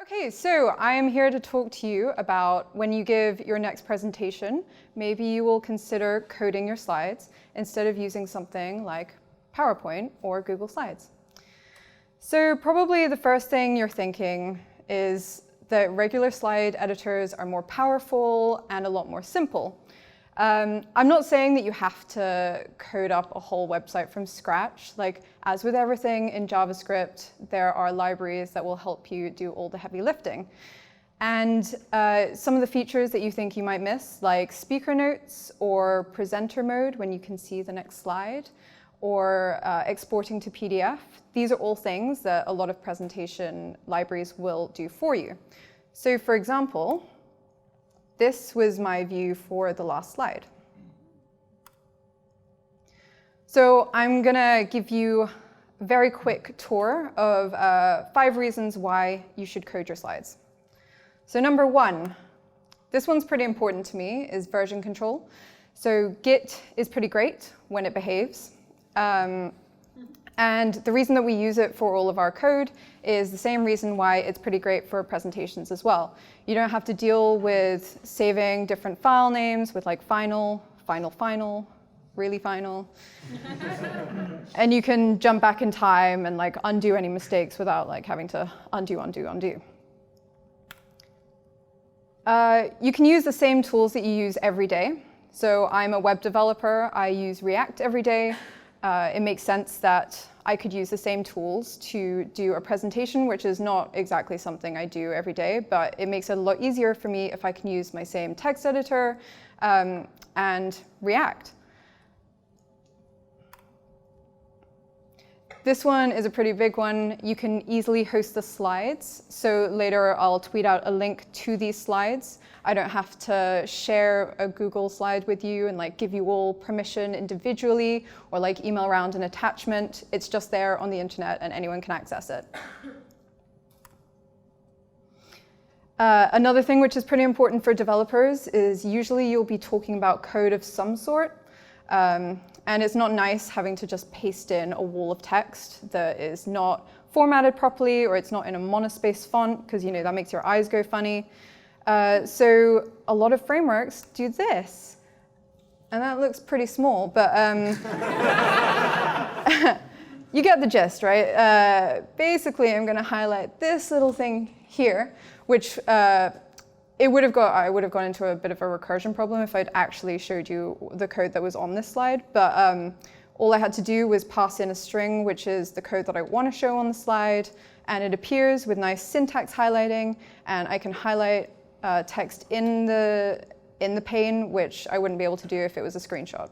Okay, so I am here to talk to you about when you give your next presentation, maybe you will consider coding your slides instead of using something like PowerPoint or Google Slides. So probably the first thing you're thinking is that regular slide editors are more powerful and a lot more simple. I'm not saying that you have to code up a whole website from scratch. Like, as with everything in JavaScript, there are libraries that will help you do all the heavy lifting. And some of the features that you think you might miss, like speaker notes or presenter mode when you can see the next slide, or exporting to PDF, these are all things that a lot of presentation libraries will do for you. So for example, this was my view for the last slide. So I'm going to give you a very quick tour of 5 reasons why you should code your slides. So number 1, this one's pretty important to me, is version control. So Git is pretty great when it behaves. And the reason that we use it for all of our code is the same reason why it's pretty great for presentations as well. You don't have to deal with saving different file names with like final, really final. And you can jump back in time and like undo any mistakes without like having to undo. You can use the same tools that you use every day. So I'm a web developer. I use React every day. It makes sense that I could use the same tools to do a presentation, which is not exactly something I do every day, but it makes it a lot easier for me if I can use my same text editor and React. This one is a pretty big one. You can easily host the slides. So later I'll tweet out a link to these slides. I don't have to share a Google slide with you and like give you all permission individually or like email around an attachment. It's just there on the internet and anyone can access it. Another thing which is pretty important for developers is usually you'll be talking about code of some sort. And it's not nice having to just paste in a wall of text that is not formatted properly or it's not in a monospace font because you know that makes your eyes go funny. So a lot of frameworks do this. And that looks pretty small, but you get the gist, right? Basically, I'm going to highlight this little thing here, which I would have gone into a bit of a recursion problem if I'd actually showed you the code that was on this slide. But all I had to do was pass in a string, which is the code that I want to show on the slide. And it appears with nice syntax highlighting. And I can highlight text in the pane, which I wouldn't be able to do if it was a screenshot.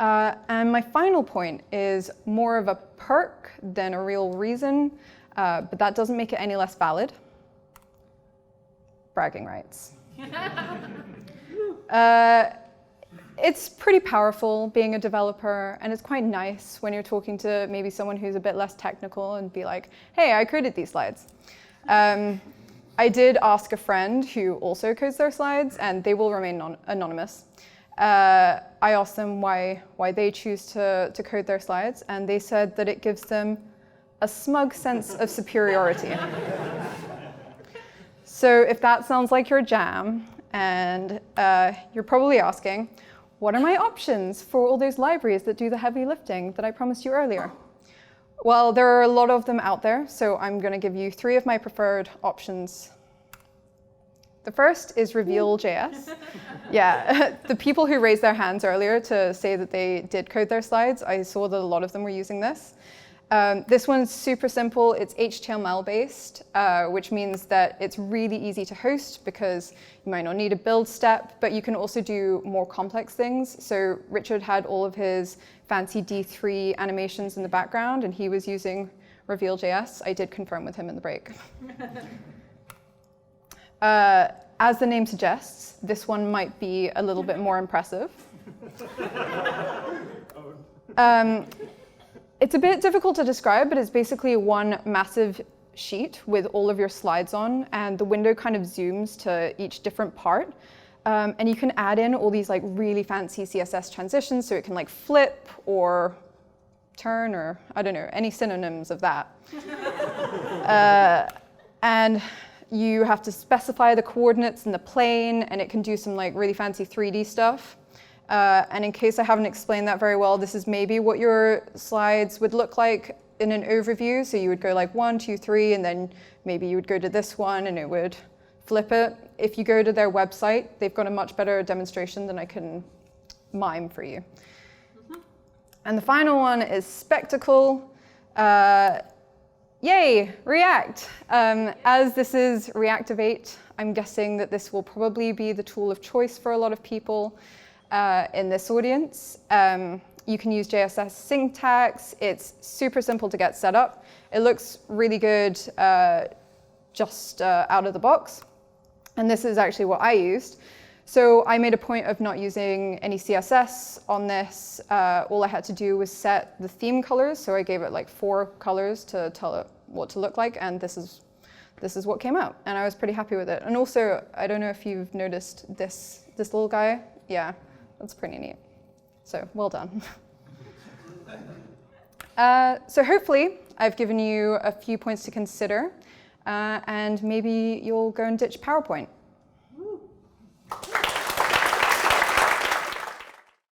And my final point is more of a perk than a real reason. But that doesn't make it any less valid. Bragging rights. It's pretty powerful being a developer, and it's quite nice when you're talking to maybe someone who's a bit less technical and be like, hey, I coded these slides. I did ask a friend who also codes their slides, and they will remain anonymous. I asked them why they choose to code their slides, and they said that it gives them a smug sense of superiority. So if that sounds like your jam, and you're probably asking, what are my options for all those libraries that do the heavy lifting that I promised you earlier? Well, there are a lot of them out there, so I'm going to give you 3 of my preferred options. The first is REVEAL.JS. Yeah, the people who raised their hands earlier to say that they did code their slides, I saw that a lot of them were using this. This one's super simple. It's HTML-based, which means that it's really easy to host because you might not need a build step, but you can also do more complex things. So Richard had all of his fancy D3 animations in the background, and he was using REVEAL.JS. I did confirm with him in the break. As the name suggests, this one might be a little bit more impressive. It's a bit difficult to describe, but it's basically one massive sheet with all of your slides on, and the window kind of zooms to each different part. And you can add in all these like really fancy CSS transitions, so it can like flip or turn, or I don't know, any synonyms of that. And you have to specify the coordinates in the plane, and it can do some like really fancy 3D stuff. And in case I haven't explained that very well, this is maybe what your slides would look like in an overview. So you would go like 1, 2, 3, and then maybe you would go to this one and it would flip it. If you go to their website, they've got a much better demonstration than I can mime for you. And the final one is spectacle. Yay, React. As this is Reactivate, I'm guessing that this will probably be the tool of choice for a lot of people in this audience. You can use JSS syntax. It's super simple to get set up. It looks really good just out of the box. And this is actually what I used. So I made a point of not using any CSS on this. All I had to do was set the theme colors. So I gave it like 4 colors to tell it what to look like. And this is what came out. And I was pretty happy with it. And also, I don't know if you've noticed this little guy. Yeah, that's pretty neat. So well done. So hopefully I've given you a few points to consider. And maybe you'll go and ditch PowerPoint.